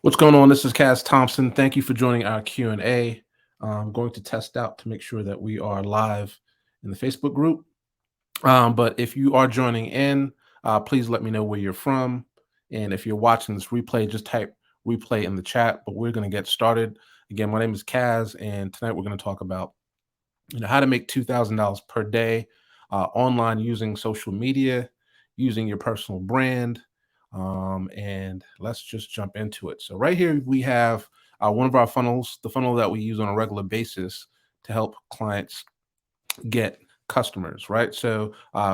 What's going on? This is Thompson. Thank you for joining our Q&A. I'm going to test out to make sure that we are live in the Facebook group. But if you are joining in, please let me know where you're from. And if you're watching this replay, just type replay in the chat. But we're going to get started. Again, my name is Kaz, and tonight we're going to talk about how to make $2,000 per day online using social media, using your personal brand. And let's just jump into it. So right here we have one of our funnels, the funnel that we use on a regular basis to help clients get customers, right? So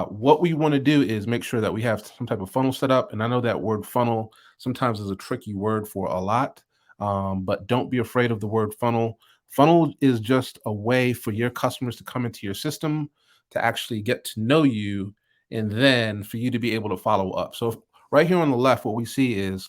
what we want to do is make sure that we have some type of funnel set up. And I know that word funnel sometimes is a tricky word for a lot, but don't be afraid of the word funnel. Funnel is just a way for your customers to come into your system, to actually get to know you, and then for you to be able to follow up. So right here on the left, what we see is,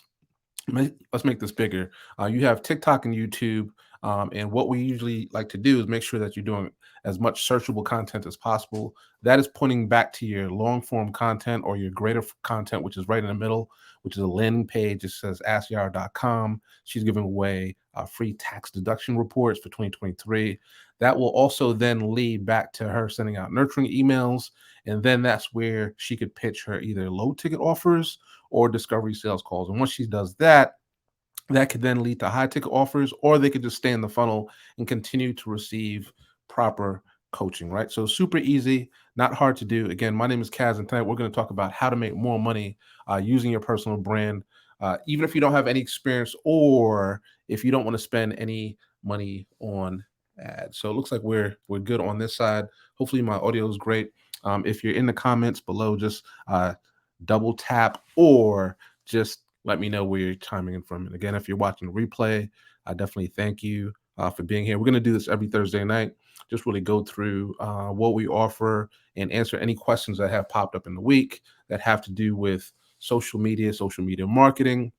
let's make this bigger. You have TikTok and YouTube. And what we usually like to do is make sure that you're doing as much searchable content as possible. That is pointing back to your long form content or your greater content, which is right in the middle, which is a landing page. It says AskYara.com. She's giving away free tax deduction reports for 2023. That will also then lead back to her sending out nurturing emails. And then that's where she could pitch her either low ticket offers or discovery sales calls. And once she does that, that could then lead to high ticket offers, or they could just stay in the funnel and continue to receive proper coaching, right? So super easy, not hard to do. Again, my name is Kaz, and tonight we're going to talk about how to make more money using your personal brand, even if you don't have any experience or if you don't want to spend any money on ads. So it looks like we're good on this side. Hopefully my audio is great. If you're in the comments below, just double tap or just let me know where you're chiming in from. And again, if you're watching the replay, I definitely thank you for being here. We're going to do this every Thursday night. Just really go through what we offer and answer any questions that have popped up in the week that have to do with social media marketing,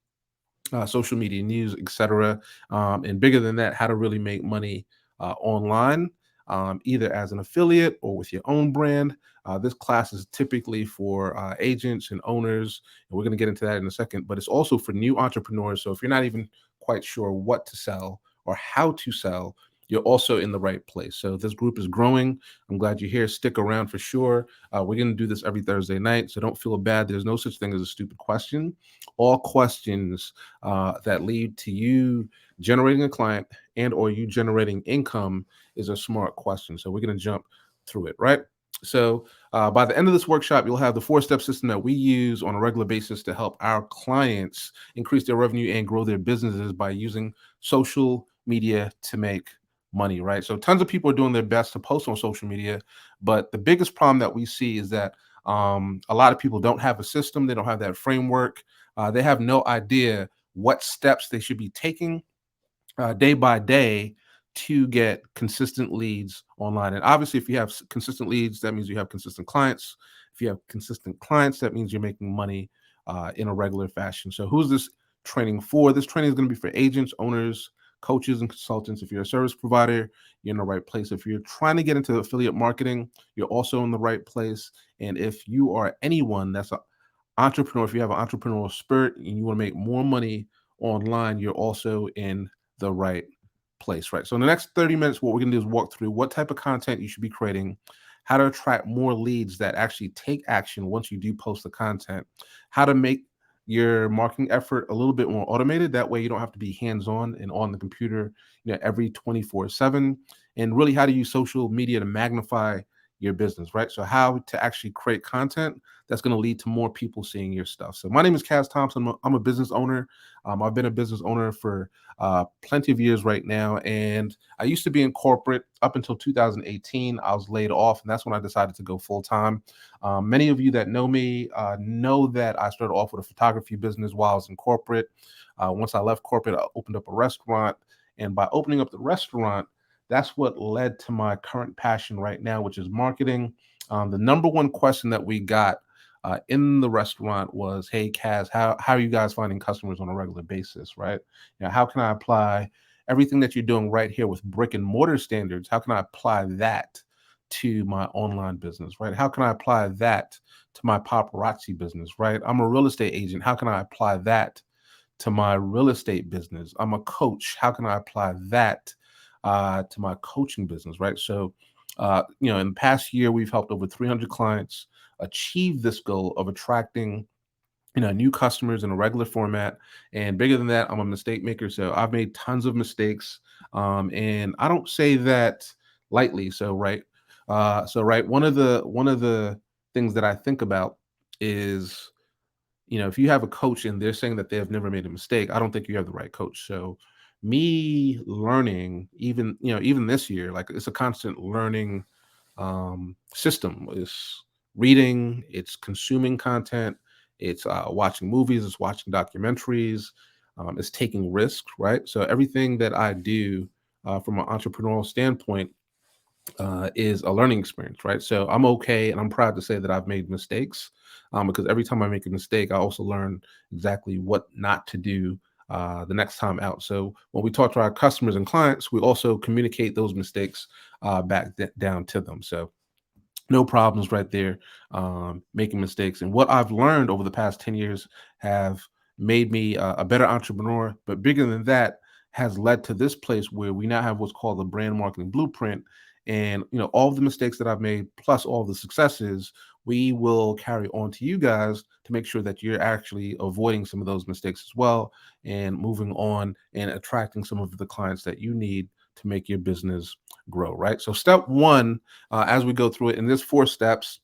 social media news, etc. And bigger than that, how to really make money online, either as an affiliate or with your own brand. This class is typically for agents and owners, and we're going to get into that in a second, but it's also for new entrepreneurs. So if you're not even quite sure what to sell or how to sell, you're also in the right place. So this group is growing. I'm glad you're here. Stick around for sure. We're going to do this every Thursday night, so don't feel bad. There's no such thing as a stupid question. All questions that lead to you generating a client and or you generating income is a smart question. So we're going to jump through it, right? So by the end of this workshop, you'll have the 4-step system that we use on a regular basis to help our clients increase their revenue and grow their businesses by using social media to make money, right? So tons of people are doing their best to post on social media, but the biggest problem that we see is that a lot of people don't have a system. They don't have that framework. They have no idea what steps they should be taking day by day to get consistent leads online. And obviously, if you have consistent leads, that means you have consistent clients. If you have consistent clients, that means you're making money in a regular fashion. So who's this training for? This training is going to be for agents, owners, coaches, and consultants. If you're a service provider, you're in the right place. If you're trying to get into affiliate marketing, you're also in the right place. And if you are anyone that's an entrepreneur, if you have an entrepreneurial spirit and you want to make more money online, you're also in the right place, right? So in the next 30 minutes, what we're going to do is walk through what type of content you should be creating, how to attract more leads that actually take action once you do post the content, how to make your marketing effort a little bit more automated. That way you don't have to be hands-on and on the computer, every 24/7, and really how to use social media to magnify your business, right? So how to actually create content that's going to lead to more people seeing your stuff. So my name is Kaz Thompson. I'm a business owner. I've been a business owner for plenty of years right now. And I used to be in corporate up until 2018. I was laid off, and that's when I decided to go full time. Many of you that know me know that I started off with a photography business while I was in corporate. Once I left corporate, I opened up a restaurant. And by opening up the restaurant, that's what led to my current passion right now, which is marketing. The number one question that we got in the restaurant was, "Hey, Kaz, how are you guys finding customers on a regular basis, right? How can I apply everything that you're doing right here with brick and mortar standards? How can I apply that to my online business, right? How can I apply that to my paparazzi business, right? I'm a real estate agent. How can I apply that to my real estate business? I'm a coach. How can I apply that to my coaching business, right? So, in the past year, we've helped over 300 clients achieve this goal of attracting new customers in a regular format. And bigger than that, I'm a mistake maker. So I've made tons of mistakes. And I don't say that lightly. So one of the things that I think about is, if you have a coach and they're saying that they have never made a mistake, I don't think you have the right coach. So me learning, even this year, like, it's a constant learning system. It's reading, it's consuming content, it's watching movies, it's watching documentaries, it's taking risks, right? So everything that I do from an entrepreneurial standpoint is a learning experience, right? So I'm okay and I'm proud to say that I've made mistakes, because every time I make a mistake, I also learn exactly what not to do the next time out. So when we talk to our customers and clients, we also communicate those mistakes down to them. So no problems right there, making mistakes. And what I've learned over the past 10 years have made me a better entrepreneur. But bigger than that, has led to this place where we now have what's called the brand marketing blueprint. And all of the mistakes that I've made, plus all the successes, we will carry on to you guys to make sure that you're actually avoiding some of those mistakes as well, and moving on and attracting some of the clients that you need to make your business grow, right? So step one, as we go through it, and there's 4 steps.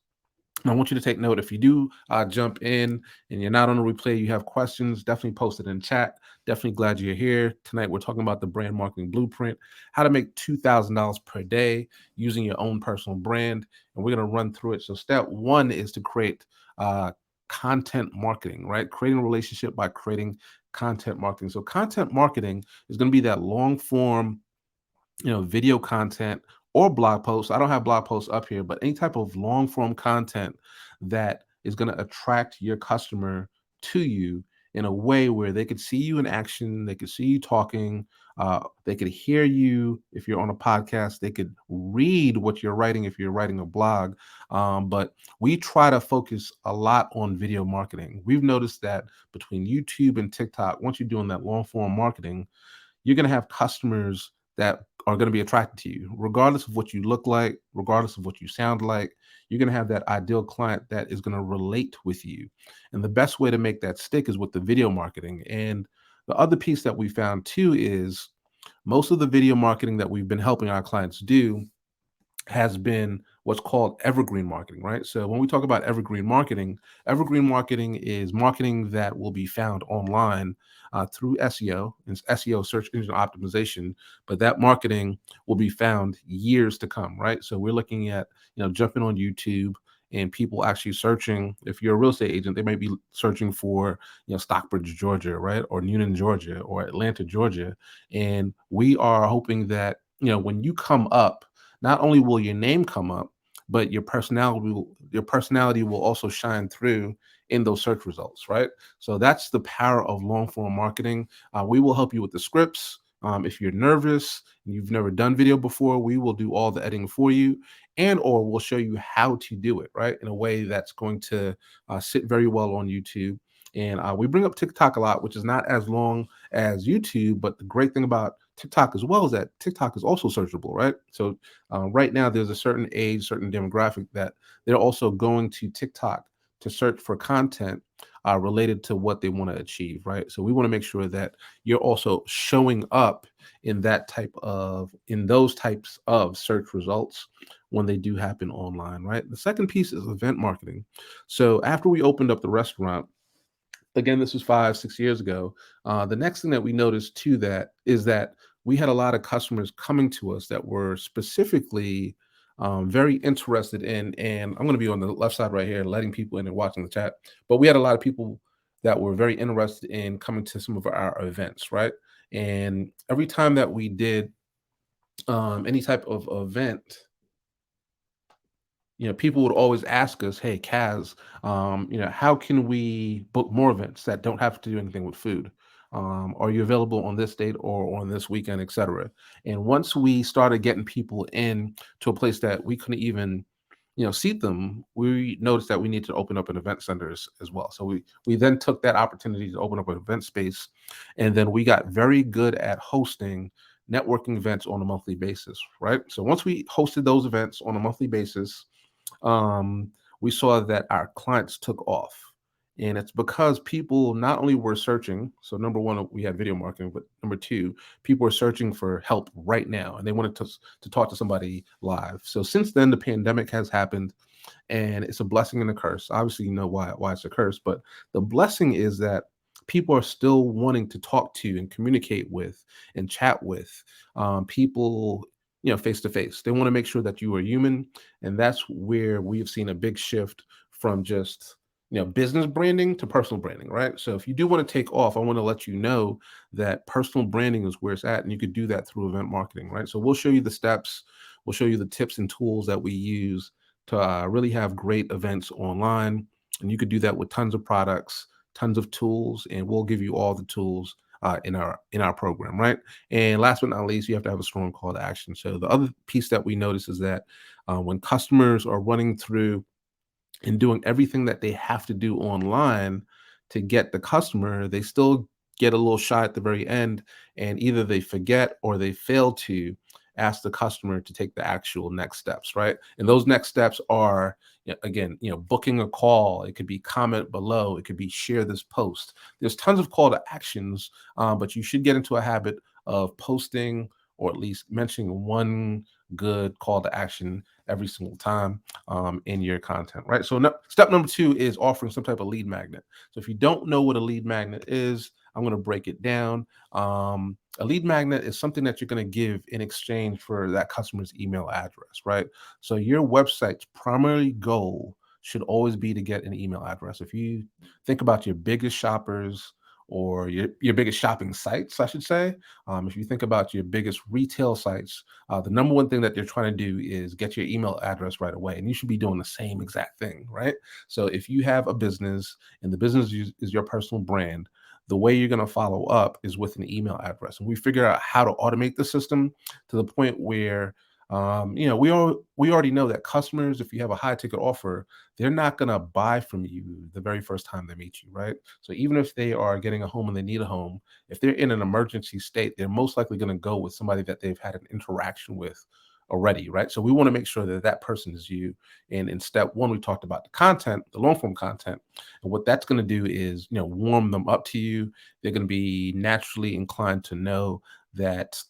And I want you to take note. If you do jump in and you're not on the replay, you have questions, definitely post it in chat. Definitely glad you're here. Tonight, we're talking about the brand marketing blueprint, how to make $2,000 per day using your own personal brand. And we're going to run through it. So step one is to create content marketing, right? Creating a relationship by creating content marketing. So content marketing is going to be that long form, video content or blog posts. I don't have blog posts up here, but any type of long form content that is going to attract your customer to you in a way where they could see you in action, they could see you talking, they could hear you if you're on a podcast, they could read what you're writing if you're writing a blog. But we try to focus a lot on video marketing. We've noticed that between YouTube and TikTok, once you're doing that long form marketing, you're going to have customers that are going to be attracted to you, regardless of what you look like, regardless of what you sound like. You're going to have that ideal client that is going to relate with you. And the best way to make that stick is with the video marketing. And the other piece that we found too is most of the video marketing that we've been helping our clients do has been what's called evergreen marketing, right? So when we talk about evergreen marketing is marketing that will be found online through SEO, and it's SEO, search engine optimization, but that marketing will be found years to come, right? So we're looking at, jumping on YouTube and people actually searching. If you're a real estate agent, they might be searching for, Stockbridge, Georgia, right? Or Newnan, Georgia, or Atlanta, Georgia. And we are hoping that, when you come up, not only will your name come up, but your personality will also shine through in those search results, right? So that's the power of long form marketing. We will help you with the scripts. If you're nervous and you've never done video before, we will do all the editing for you, and or we'll show you how to do it, right, in a way that's going to sit very well on YouTube. And we bring up TikTok a lot, which is not as long as YouTube, but the great thing about TikTok as well is that TikTok is also searchable, right? So right now, there's a certain age, certain demographic that they're also going to TikTok to search for content related to what they want to achieve, right? So we want to make sure that you're also showing up in those types of search results when they do happen online, right? The second piece is event marketing. So after we opened up the restaurant, again, this was 5, 6 years ago. The next thing that we noticed too that is that we had a lot of customers coming to us that were specifically very interested in, and I'm going to be on the left side right here, letting people in and watching the chat. But we had a lot of people that were very interested in coming to some of our events, right? And every time that we did any type of event, people would always ask us, "Hey, Kaz, how can we book more events that don't have to do anything with food? Are you available on this date or on this weekend, etc." And once we started getting people in to a place that we couldn't even, seat them, we noticed that we need to open up an event center as well. So we then took that opportunity to open up an event space, and then we got very good at hosting networking events on a monthly basis, right? So once we hosted those events on a monthly basis, um, we saw that our clients took off. And it's because people not only were searching, so number one, we had video marketing, but number two, people were searching for help right now and they wanted to talk to somebody live. So since then, the pandemic has happened, and it's a blessing and a curse. Obviously, you know why it's a curse, but the blessing is that people are still wanting to talk to and communicate with and chat with people, face to face. They want to make sure that you are human, and that's where we've seen a big shift from just business branding to personal branding, right? So if you do want to take off, I want to let you know that personal branding is where it's at, and you could do that through event marketing, right? So we'll show you the steps, we'll show you the tips and tools that we use to really have great events online. And you could do that with tons of products, tons of tools, and we'll give you all the tools in our program, right? And last but not least, you have to have a strong call to action. So the other piece that we notice is that when customers are running through and doing everything that they have to do online to get the customer, they still get a little shy at the very end, and either they forget or they fail to ask the customer to take the actual next steps, right? And those next steps are, again, booking a call. It could be comment below. It could be share this post. There's tons of call to actions, but you should get into a habit of posting or at least mentioning one good call to action every single time in your content, right? So step number two is offering some type of lead magnet. So if you don't know what a lead magnet is, I'm going to break it down. A lead magnet is something that you're going to give in exchange for that customer's email address, right? So your website's primary goal should always be to get an email address. If you think about your biggest shoppers or your biggest shopping sites, I should say, if you think about your biggest retail sites, the number one thing that they're trying to do is get your email address right away. And you should be doing the same exact thing, right? So if you have a business and the business is your personal brand, the way you're going to follow up is with an email address. And we figure out how to automate the system to the point where we already know that customers, if you have a high ticket offer, they're not going to buy from you the very first time they meet you, right? So even if they are getting a home and they need a home, if they're in an emergency state, they're most likely going to go with somebody that they've had an interaction with already, right? So we want to make sure that that person is you. And in step one, we talked about the content, the long form content, and what that's going to do is warm them up to you. They're going to be naturally inclined to know that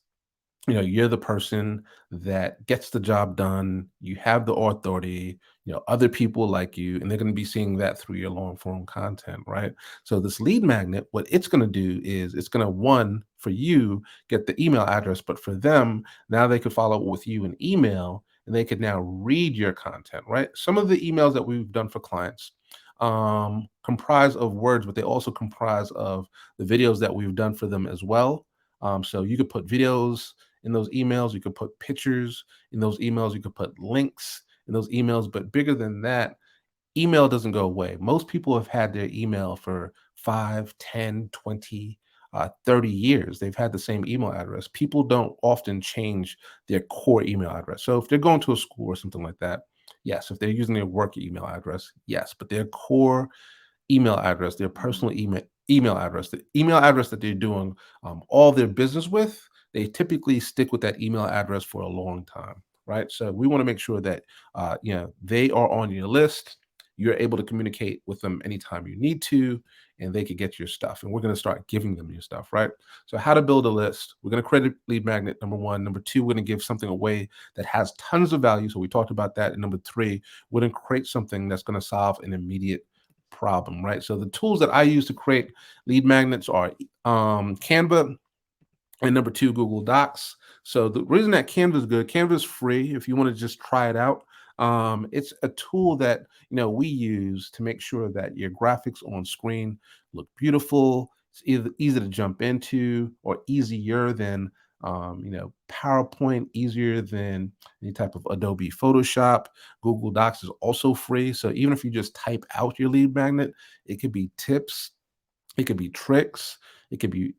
you're the person that gets the job done. You have the authority. Other people like you, and they're going to be seeing that through your long form content, right? So this lead magnet, what it's going to do is it's going to, one, for you, get the email address, but for them, now they could follow up with you in email, and they could now read your content, right? Some of the emails that we've done for clients comprise of words, but they also comprise of the videos that we've done for them as well. So you could put videos in those emails, you could put pictures in those emails, you could put links in those emails, but bigger than that, email doesn't go away. Most people have had their email for 5, 10, 20, 30 years. They've had the same email address. People don't often change their core email address. So if they're going to a school or something like that, yes. If they're using their work email address, yes. But their core email address, their personal email address, the email address that they're doing all their business with, they typically stick with that email address for a long time, right? So we want to make sure that they are on your list. You're able to communicate with them anytime you need to, and they could get your stuff. And we're going to start giving them your stuff, right? So how to build a list? We're going to create a lead magnet. Number one. Number two, we're going to give something away that has tons of value. So we talked about that. And number three, we're going to create something that's going to solve an immediate problem, right? So the tools that I use to create lead magnets are Canva, and number two, Google Docs. So the reason that Canva is good, Canva is free if you want to just try it out. It's a tool that we use to make sure that your graphics on screen look beautiful. It's either easy to jump into or easier than PowerPoint, easier than any type of Adobe Photoshop. Google Docs is also free. So even if you just type out your lead magnet, it could be tips, it could be tricks, it could be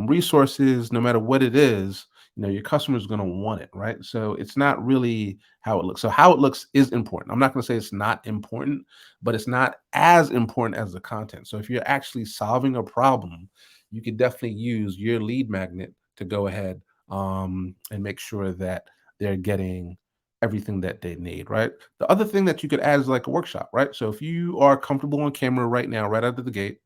resources. No matter what it is, your customer is going to want it, right? So it's not really how it looks. So how it looks is important. I'm not going to say it's not important, but it's not as important as the content. So if you're actually solving a problem, you could definitely use your lead magnet to go ahead and make sure that they're getting everything that they need, right? The other thing that you could add is like a workshop, right? So if you are comfortable on camera right now, right out of the gate,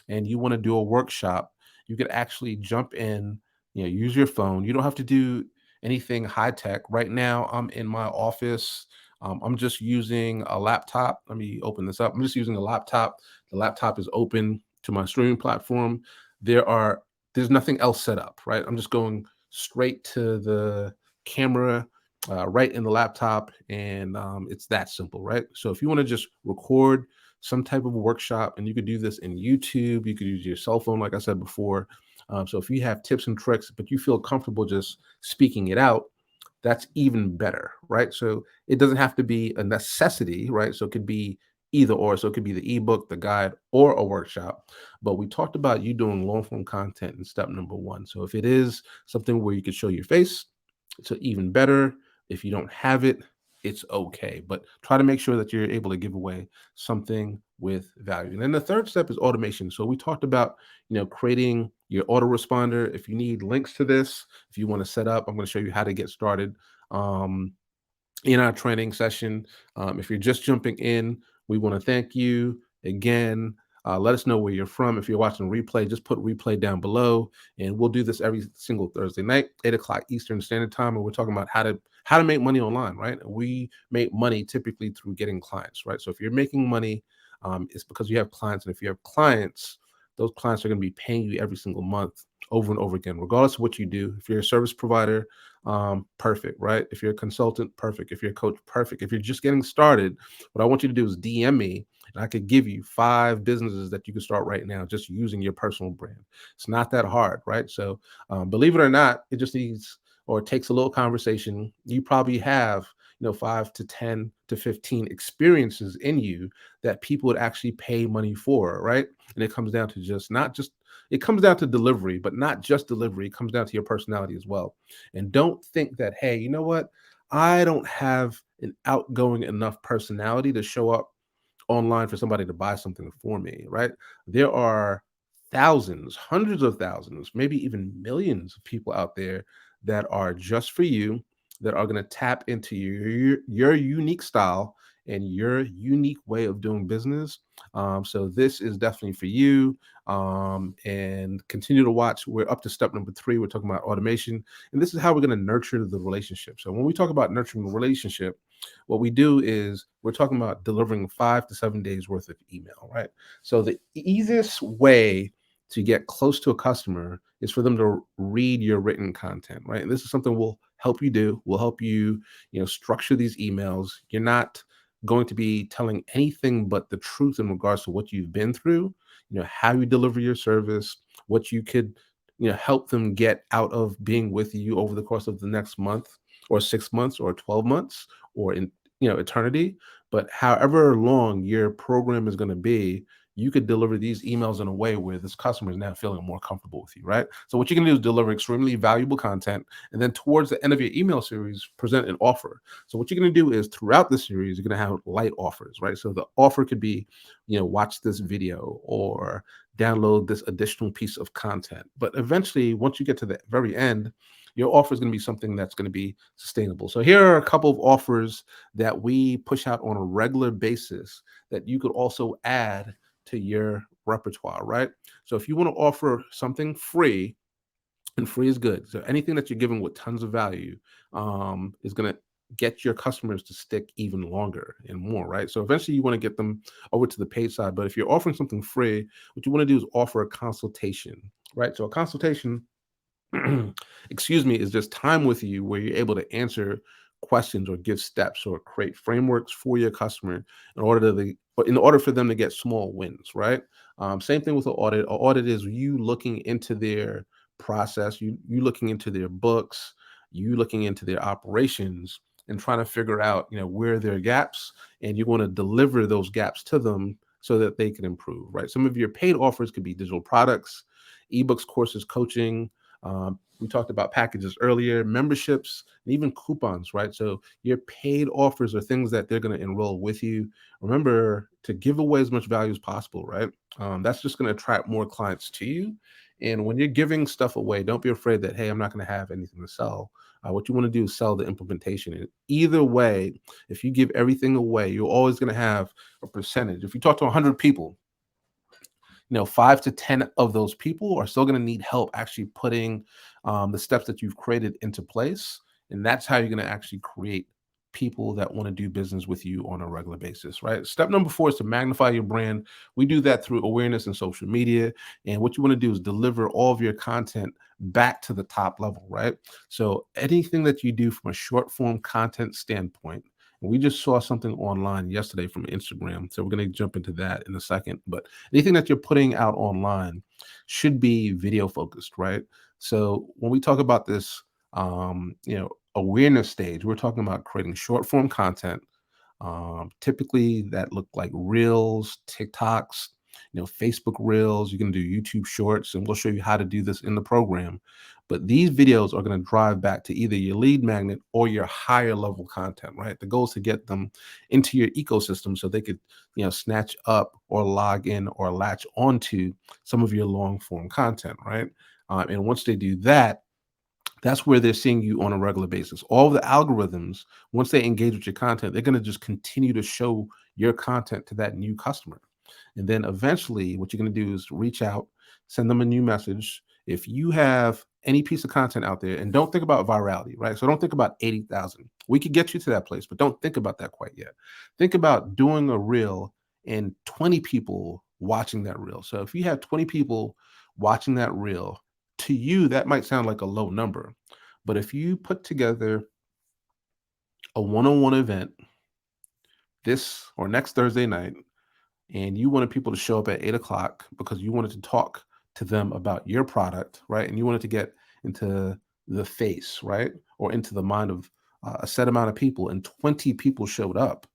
and you want to do a workshop, you could actually jump in, use your phone. You don't have to do anything high tech. Right now, I'm in my office. I'm just using a laptop. Let me open this up. I'm just using a laptop. The laptop is open to my streaming platform. There are there's nothing else set up, right? I'm just going straight to the camera right in the laptop, and it's that simple, right? So if you want to just record some type of workshop, and you could do this in YouTube, you could use your cell phone, like I said before. So if you have tips and tricks, but you feel comfortable just speaking it out, that's even better, right? So it doesn't have to be a necessity, right? So it could be either or. So it could be the ebook, the guide, or a workshop. But we talked about you doing long form content in step number one. So if it is something where you could show your face, it's even better. If you don't have it, it's okay. But try to make sure that you're able to give away something with value. And then the third step is automation. So we talked about, creating your autoresponder. If you need links to this, if you want to set up, I'm going to show you how to get started. Um, in our training session. If you're just jumping in, we want to thank you again. Let us know where you're from. If you're watching replay, just put replay down below, and we'll do this every single Thursday night, 8 o'clock Eastern Standard Time, and we're talking about how to make money online. Right? We make money typically through getting clients. Right? So if you're making money, it's because you have clients, and if you have clients, those clients are going to be paying you every single month over and over again, regardless of what you do. If you're a service provider, perfect, right? If you're a consultant, perfect. If you're a coach, perfect. If you're just getting started, what I want you to do is DM me, and I could give you 5 businesses that you can start right now just using your personal brand. It's not that hard, right? So believe it or not, it just needs or it takes a little conversation. You probably have 5 to 10 to 15 experiences in you that people would actually pay money for, right? And it comes down to just not just it comes down to delivery, but not just delivery. It comes down to your personality as well. And don't think that, hey, you know what? I don't have an outgoing enough personality to show up online for somebody to buy something for me, right? There are thousands, hundreds of thousands, maybe even millions of people out there that are just for you, that are going to tap into your unique style and your unique way of doing business. So this is definitely for you. And continue to watch. We're up to step number 3. We're talking about automation, and this is how we're going to nurture the relationship. So when we talk about nurturing the relationship, what we do is we're talking about delivering 5 to 7 days worth of email, right? So the easiest way to get close to a customer is for them to read your written content, right? And this is something we'll help you do. We'll help you, structure these emails. You're not going to be telling anything but the truth in regards to what you've been through, how you deliver your service, what you could, help them get out of being with you over the course of the next month or 6 months or 12 months or in eternity. But however long your program is going to be, you could deliver these emails in a way where this customer is now feeling more comfortable with you, right? So what you're going to do is deliver extremely valuable content, and then towards the end of your email series, present an offer. So what you're going to do is throughout the series, you're going to have light offers, right? So the offer could be, watch this video or download this additional piece of content. But eventually, once you get to the very end, your offer is going to be something that's going to be sustainable. So here are a couple of offers that we push out on a regular basis that you could also add to your repertoire, right? So if you want to offer something free, and free is good. So anything that you're giving with tons of value is going to get your customers to stick even longer and more, right? So eventually you want to get them over to the paid side. But if you're offering something free, what you want to do is offer a consultation, right? So a consultation excuse me, is just time with you where you're able to answer questions or give steps or create frameworks for your customer in order for them to get small wins, right? Same thing with an audit. An audit is you looking into their process, you looking into their books, you looking into their operations and trying to figure out, where there are gaps, and you want to deliver those gaps to them so that they can improve, right? Some of your paid offers could be digital products, ebooks, courses, coaching, We talked about packages earlier, memberships, and even coupons, right? So your paid offers are things that they're going to enroll with you. Remember to give away as much value as possible, right? That's just going to attract more clients to you. And when you're giving stuff away, don't be afraid that, hey, I'm not going to have anything to sell. What you want to do is sell the implementation. And either way, if you give everything away, you're always going to have a percentage. If you talk to 100 people, 5 to 10 of those people are still going to need help actually putting the steps that you've created into place. And that's how you're going to actually create people that want to do business with you on a regular basis, right? Step number 4 is to magnify your brand. We do that through awareness and social media. And what you want to do is deliver all of your content back to the top level, right? So anything that you do from a short form content standpoint, and we just saw something online yesterday from Instagram. So we're going to jump into that in a second. But anything that you're putting out online should be video focused, right? So when we talk about this, awareness stage, we're talking about creating short form content. Typically, that look like reels, TikToks, Facebook reels. You can do YouTube shorts, and we'll show you how to do this in the program. But these videos are going to drive back to either your lead magnet or your higher level content, right? The goal is to get them into your ecosystem so they could, snatch up or log in or latch onto some of your long form content, right? And once they do that, that's where they're seeing you on a regular basis. All the algorithms, once they engage with your content, they're going to just continue to show your content to that new customer. And then eventually, what you're going to do is reach out, send them a new message. If you have any piece of content out there, and don't think about virality, right? So don't think about 80,000. We could get you to that place, but don't think about that quite yet. Think about doing a reel and 20 people watching that reel. So if you have 20 people watching that reel, to you, that might sound like a low number. But if you put together a one-on-one event this or next Thursday night, and you wanted people to show up at 8 o'clock because you wanted to talk to them about your product, right? And you wanted to get into the face, right? Or into the mind of a set amount of people, and 20 people showed up,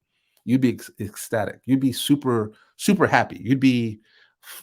you'd be ecstatic. You'd be super, super happy. You'd be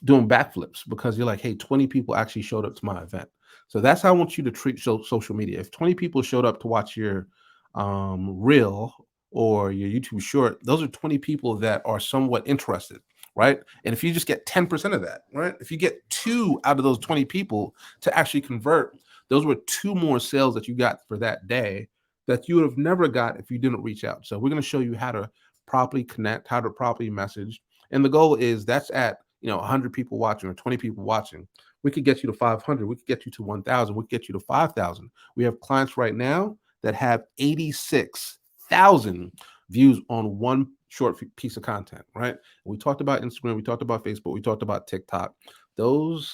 doing backflips because you're like, hey, 20 people actually showed up to my event. So that's how I want you to treat social media. If 20 people showed up to watch your reel or your YouTube short, those are 20 people that are somewhat interested, right? And if you just get 10% of that, right? If you get 2 out of those 20 people to actually convert, those were 2 more sales that you got for that day that you would have never got if you didn't reach out. So we're going to show you how to properly connect, how to properly message. And the goal is that's at 100 people watching or 20 people watching. We could get you to 500. We could get you to 1,000. We could get you to 5,000. We have clients right now that have 86,000 views on one short piece of content, right? We talked about Instagram, we talked about Facebook, we talked about TikTok. Those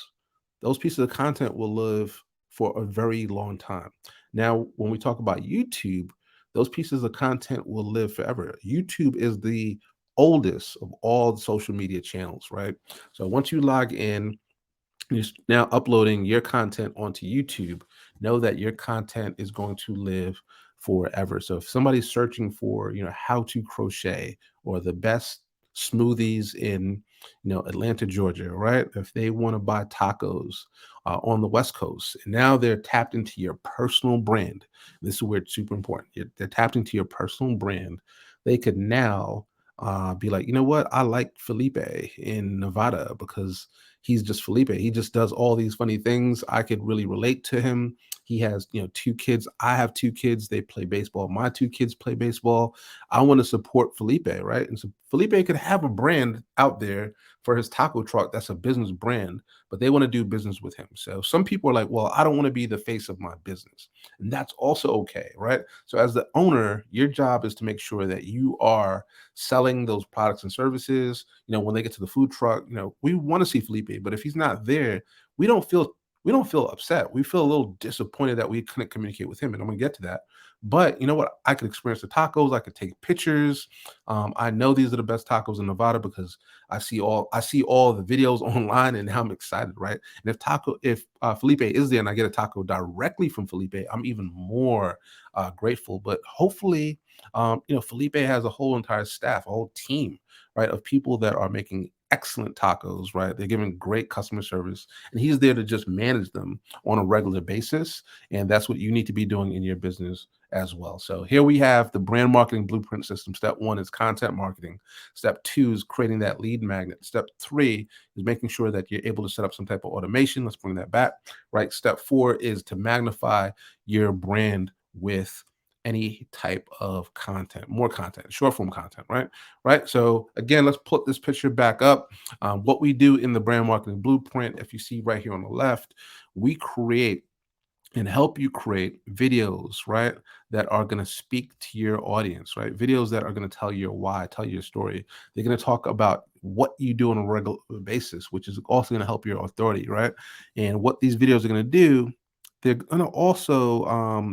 pieces of content will live for a very long time. Now, when we talk about YouTube, those pieces of content will live forever. YouTube is the oldest of all the social media channels, right? So once you log in, you're now uploading your content onto YouTube, know that your content is going to live forever. So if somebody's searching for, how to crochet or the best smoothies in, Atlanta, Georgia, right? If they want to buy tacos on the West Coast, and now they're tapped into your personal brand. This is where it's super important. They're tapped into your personal brand. They could now be like, you know what? I like Felipe in Nevada because he's just Felipe. He just does all these funny things. I could really relate to him. He has, 2 kids. I have 2 kids. They play baseball. My 2 kids play baseball. I want to support Felipe, right? And so Felipe could have a brand out there for his taco truck that's a business brand, but they want to do business with him. So some people are like, well, I don't want to be the face of my business. And that's also okay, right? So as the owner, your job is to make sure that you are selling those products and services. When they get to the food truck, we want to see Felipe, but if he's not there, we don't feel upset. We feel a little disappointed that we couldn't communicate with him, and I'm gonna get to that. But you know what? I could experience the tacos. I could take pictures. I know these are the best tacos in Nevada because I see all the videos online, and now I'm excited, right? And if Felipe is there and I get a taco directly from Felipe, I'm even more grateful. But hopefully, Felipe has a whole entire staff, a whole team, right, of people that are making excellent tacos, right? They're giving great customer service, and he's there to just manage them on a regular basis. And that's what you need to be doing in your business as well. So here we have the brand marketing blueprint system. Step one is content marketing. Step two is creating that lead magnet. Step three is making sure that you're able to set up some type of automation. Let's bring that back, right? Step four is to magnify your brand with any type of content, more content, short form content, right? Right. So again, let's put this picture back up. What we do in the brand marketing blueprint, if you see right here on the left, we create and help you create videos, right, that are going to speak to your audience, right? Videos that are going to tell your why, tell your story. They're going to talk about what you do on a regular basis, which is also going to help your authority, right? And what these videos are going to do, they're going to also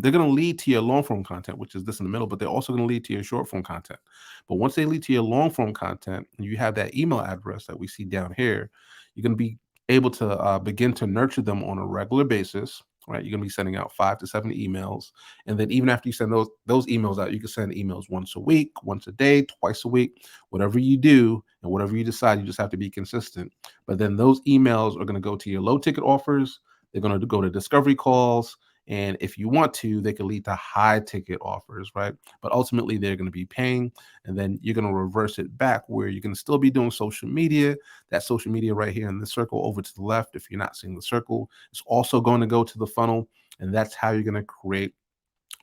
they're going to lead to your long form content, which is this in the middle, but they're also going to lead to your short form content. But once they lead to your long form content, and you have that email address that we see down here, you're going to be able to begin to nurture them on a regular basis, right? You're gonna be sending out 5 to 7 emails, and then even after you send those emails out, you can send emails once a week, once a day, twice a week, whatever you do, and whatever you decide. You just have to be consistent. But then those emails are gonna go to your low ticket offers. They're gonna go to discovery calls, and if you want to, they can lead to high ticket offers, right? But ultimately, they're gonna be paying, and then you're gonna reverse it back where you can still be doing social media. That social media right here in the circle over to the left, if you're not seeing the circle, it's also going to go to the funnel, and that's how you're going to create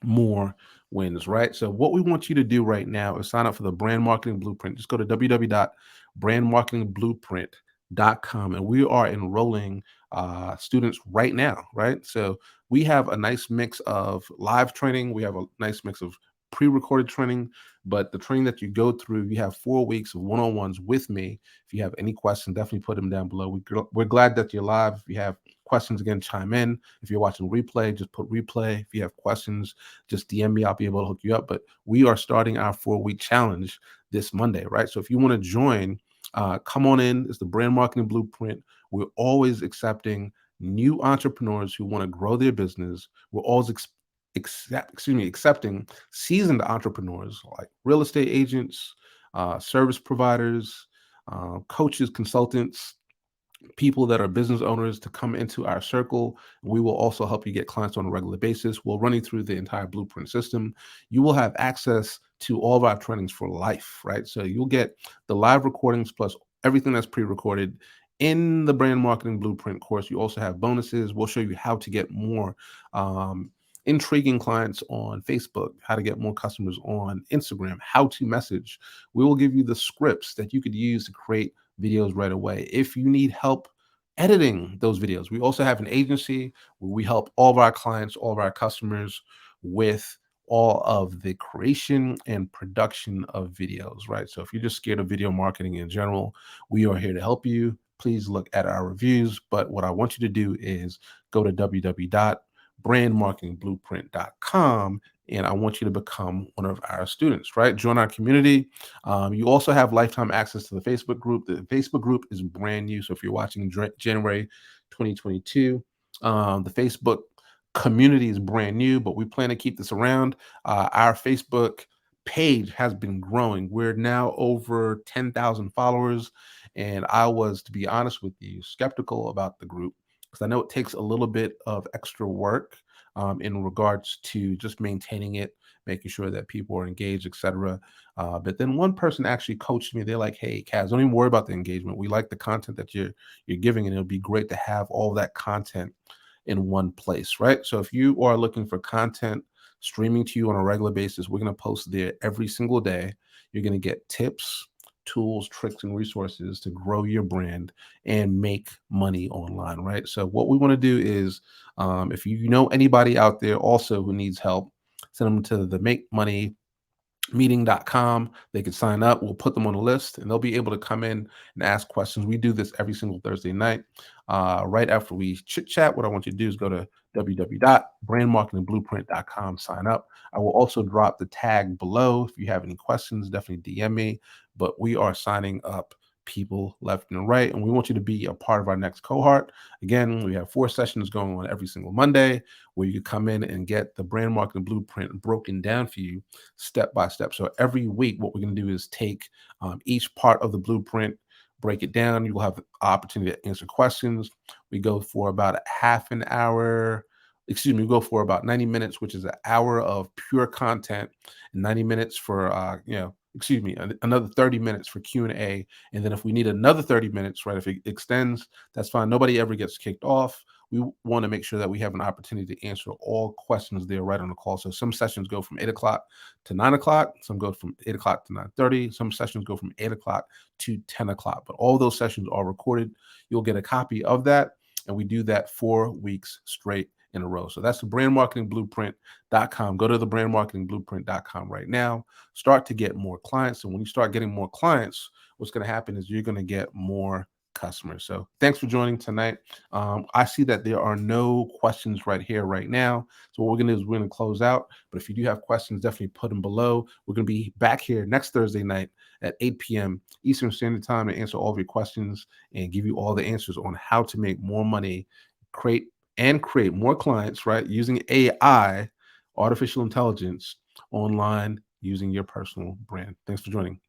more wins, right? So what we want you to do right now is sign up for the brand marketing blueprint. Just go to www.brandmarketingblueprint.com, and we are enrolling students right now, right? So we have a nice mix of live training. We have a nice mix of pre-recorded training, but the training that you go through, you have 4 weeks of one-on-ones with me. If you have any questions, definitely put them down below. We're glad that you're live. If you have questions, again, chime in. If you're watching replay, just put replay. If you have questions, just DM me. I'll be able to hook you up. But we are starting our 4-week challenge this Monday, right? So if you want to join, come on in. It's the brand marketing blueprint. We're always accepting new entrepreneurs who want to grow their business. We're always accepting seasoned entrepreneurs like real estate agents, service providers, coaches, consultants, people that are business owners to come into our circle. We will also help you get clients on a regular basis. We'll run you through the entire blueprint system. You will have access to all of our trainings for life, right? So you'll get the live recordings plus everything that's pre-recorded in the brand marketing blueprint course. You also have bonuses. We'll show you how to get more intriguing clients on Facebook, how to get more customers on Instagram, how to message. We will give you the scripts that you could use to create videos right away. If you need help editing those videos, we also have an agency where we help all of our clients, all of our customers with all of the creation and production of videos, right? So if you're just scared of video marketing in general, we are here to help you. Please look at our reviews. But what I want you to do is go to www.brandmarketingblueprint.com, and I want you to become one of our students, right? Join our community. You also have lifetime access to the Facebook group. The Facebook group is brand new. So if you're watching January 2022, the Facebook community is brand new, but we plan to keep this around. Our Facebook page has been growing. We're now over 10,000 followers. And I was, to be honest with you, skeptical about the group because I know it takes a little bit of extra work in regards to just maintaining it, making sure that people are engaged, etc. But then one person actually coached me. They're like, "Hey, Kaz, don't even worry about the engagement. We like the content that you're giving, and it'll be great to have all that content in one place, right?" So if you are looking for content streaming to you on a regular basis, we're going to post there every single day. You're going to get tips, tools, tricks, and resources to grow your brand and make money online, right? So what we want to do is, if you know anybody out there also who needs help, send them to the Make Money meeting.com. They can sign up. We'll put them on a list and they'll be able to come in and ask questions. We do this every single Thursday night. Right after we chit chat, what I want you to do is go to www.brandmarketingblueprint.com, sign up. I will also drop the tag below. If you have any questions, definitely DM me. But we are signing up people left and right, and we want you to be a part of our next cohort. Again, we have 4 sessions going on every single Monday where you come in and get the brand marketing blueprint broken down for you step by step. So every week, what we're going to do is take each part of the blueprint. break it down. You'll have the opportunity to answer questions. We go for about a half an hour. Excuse me, we go for about 90 minutes, which is an hour of pure content, and 90 minutes for excuse me, another 30 minutes for Q&A. And then if we need another 30 minutes, right, if it extends, that's fine. Nobody ever gets kicked off. We want to make sure that we have an opportunity to answer all questions there right on the call. So some sessions go from 8 o'clock to 9 o'clock. Some go from 8 o'clock to 9:30. Some sessions go from 8 o'clock to 10 o'clock. But all those sessions are recorded. You'll get a copy of that. And we do that 4 weeks straight in a row. So that's the brandmarketingblueprint.com. Go to the brandmarketingblueprint.com right now. Start to get more clients. And when you start getting more clients, what's going to happen is you're going to get more customers. So thanks for joining tonight. I see that there are no questions right here, right now. So what we're going to do is we're going to close out. But if you do have questions, definitely put them below. We're going to be back here next Thursday night at 8 p.m. Eastern Standard Time to answer all of your questions and give you all the answers on how to make more money, create more clients, right? Using AI, artificial intelligence, online, using your personal brand. Thanks for joining.